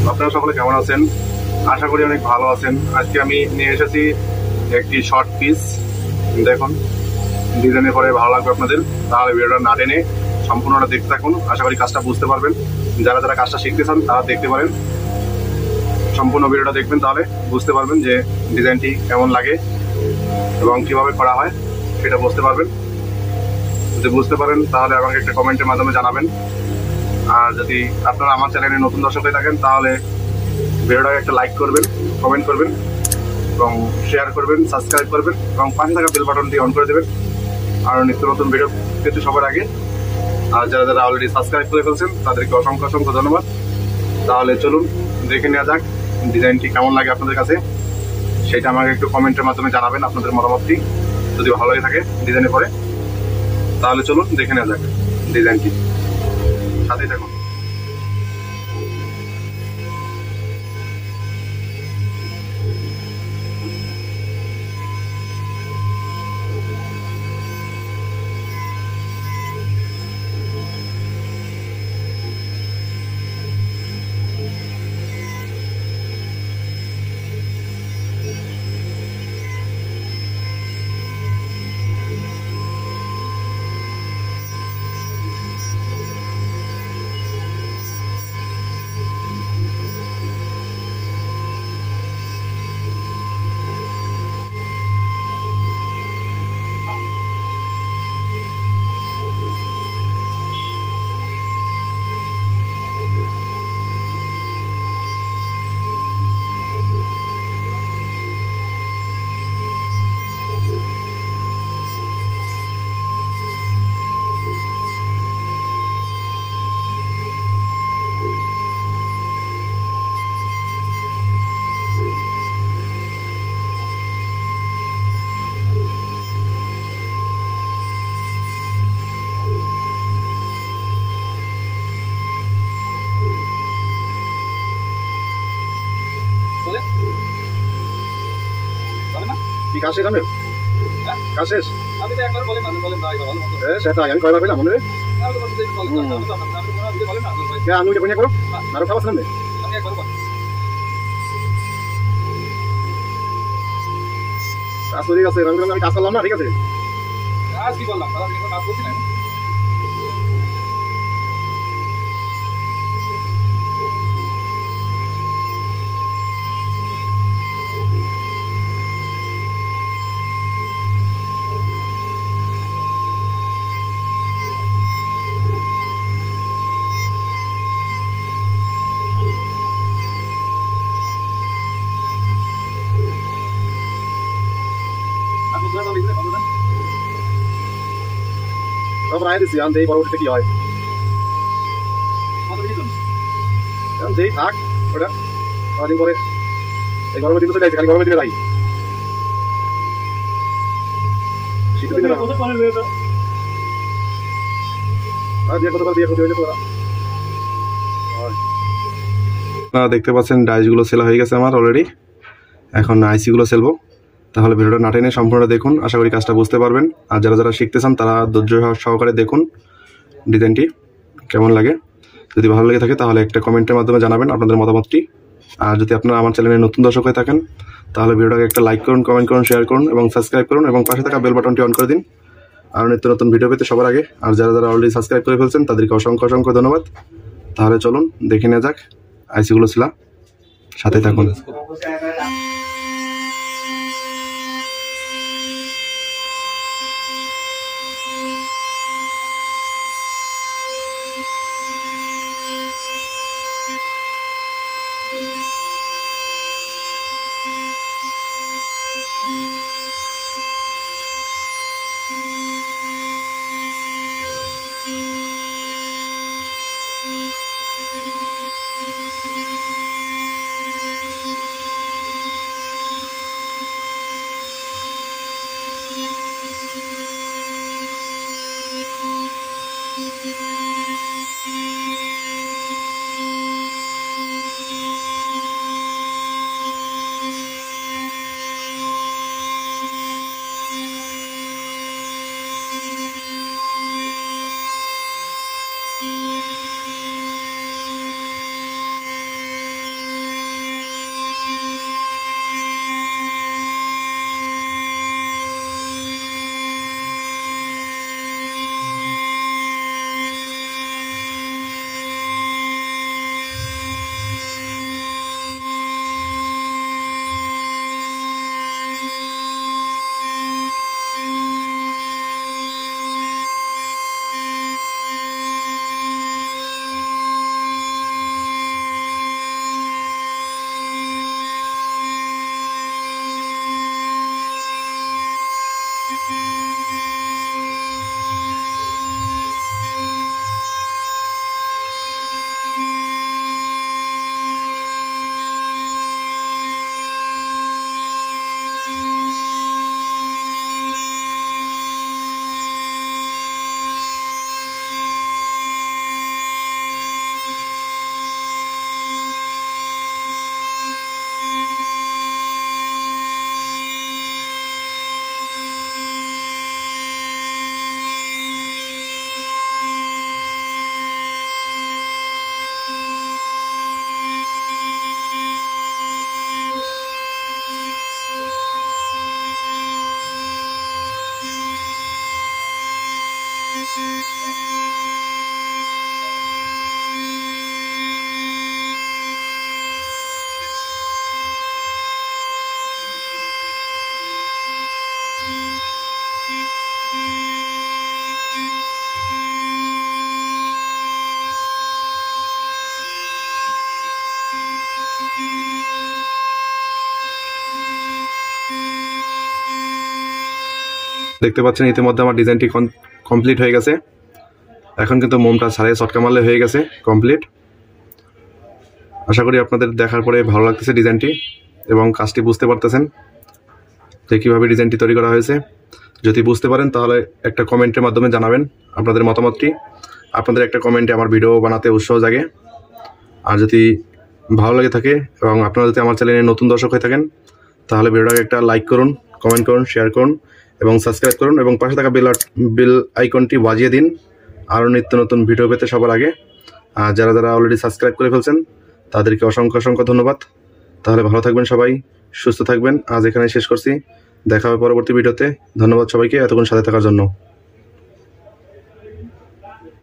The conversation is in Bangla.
আপনারা সকলে কেমন আছেন? আশা করি অনেক ভালো আছেন। আজকে আমি নিয়ে এসেছি একটি শর্ট পিস। দেখুন, ডিজাইনের পরে ভালো লাগবে আপনাদের। তাহলে ভিডিওটা না টেনে সম্পূর্ণটা দেখতে থাকুন। আশা করি কাজটা বুঝতে পারবেন। যারা যারা কাজটা শিখতে চান তারা দেখতে পারেন। সম্পূর্ণ ভিডিওটা দেখবেন, তাহলে বুঝতে পারবেন যে ডিজাইনটি কেমন লাগে এবং কিভাবে করা হয় সেটা বুঝতে পারবেন। যদি বুঝতে পারেন তাহলে আমাকে একটা কমেন্টের মাধ্যমে জানাবেন। আর যদি আপনারা আমার চ্যানেলে নতুন দর্শক হয়ে থাকেন তাহলে ভিডিওটাকে একটা লাইক করবেন, কমেন্ট করবেন এবং শেয়ার করবেন, সাবস্ক্রাইব করবেন এবং পাশে থাকা বেল বাটনটি অন করে দেবেন আর নিত্য নতুন ভিডিও পেতে সবার আগে। আর যারা যারা অলরেডি সাবস্ক্রাইব করে ফেলছেন তাদেরকে অসংখ্য অসংখ্য ধন্যবাদ। তাহলে চলুন দেখে নেওয়া যাক ডিজাইনটি কেমন লাগে আপনাদের কাছে। সেটা আমাকে একটু কমেন্টের মাধ্যমে জানাবেন আপনাদের মতামতটি। যদি ভালো লাগে থাকে ডিজাইনের পরে, তাহলে চলুন দেখে নেওয়া যাক ডিজাইনটি। সাথেই থাকুন। কাজ শেষ আমি কাজ শেষ আমি তো একবার বলেন ভাই ভালো মতো সেটা আমি কয়বার পেলাম মনে আমি ওইটা কোনে করো আরো খাওয়া সামনে আমি একবার কাজ হয়ে গেছে। আমি কাজ করলাম না, ঠিক আছে? কাজ কি করলাম, কাজ করছি না। প্রায় দিচ্ছি আমি এই পরবর্তীতে কি হয় যেই থাক ওটা কদিন পরে এই গরমের দিনে চলে যাচ্ছে, খালি গরমের দিনে যাই। শীতের দিনে দেখতে পাচ্ছেন ডাইসগুলো সেল হয়ে গেছে আমার অলরেডি। এখন আইসিগুলো সেলবো। তাহলে ভিডিওটা না টেনে সম্পূর্ণ দেখুন, আশা করি কাজটা বুঝতে পারবেন। আর যারা যারা শিখতে চান তারা ধৈর্য সহকারে দেখুন ডিজাইনটি কেমন লাগে। যদি ভালো লেগে থাকে তাহলে একটা কমেন্টের মাধ্যমে জানাবেন আপনাদের মতামতটি। আর যদি আপনারা আমার চ্যানেলে নতুন দর্শক হয়ে থাকেন তাহলে ভিডিওটাকে একটা লাইক করুন, কমেন্ট করুন, শেয়ার করুন এবং সাবস্ক্রাইব করুন এবং পাশে থাকা বেল বাটনটি অন করে দিন আর নিত্য নতুন ভিডিও পেতে সবার আগে। আর যারা যারা অলরেডি সাবস্ক্রাইব করে ফেলছেন তাদেরকে অসংখ্য অসংখ্য ধন্যবাদ। তাহলে চলুন দেখে নেওয়া যাক আইসিগুলো ছিল। সাথে থাকুন। দেখতে পাচ্ছেন ইতিমধ্যে আমার ডিজাইনটি কমপ্লিট হয়ে গেছে। এখন কিন্তু মোমটা ছাড়িয়ে চটকা মারলে হয়ে গেছে কমপ্লিট। আশা করি আপনাদের দেখার পরে ভালো লাগতেছে ডিজাইনটি এবং কাজটি বুঝতে পারতেছেন যে কীভাবে ডিজাইনটি তৈরি করা হয়েছে। যদি বুঝতে পারেন তাহলে একটা কমেন্টের মাধ্যমে জানাবেন আপনাদের মতামতটি। আপনাদের একটা কমেন্টে আমার ভিডিও বানাতে উৎসাহ জাগে। আর যদি ভালো লাগে থাকে এবং আপনারা যদি আমার চ্যানেলে নতুন দর্শক হয়ে থাকেন তাহলে ভিডিওটাকে একটা লাইক করুন, কমেন্ট করুন, শেয়ার করুন এবং সাবস্ক্রাইব করুন এবং পাশে থাকা বেল আইকনটি বাজিয়ে দিন আরও নিত্য নতুন ভিডিও পেতে সবার আগে। আর যারা যারা অলরেডি সাবস্ক্রাইব করে ফেলছেন তাদেরকে অসংখ্য অসংখ্য ধন্যবাদ। তাহলে ভালো থাকবেন সবাই, সুস্থ থাকবেন। আজ এখানে শেষ করছি, দেখা হবে পরবর্তী ভিডিওতে। ধন্যবাদ সবাইকে এতক্ষণ সাথে থাকার জন্য।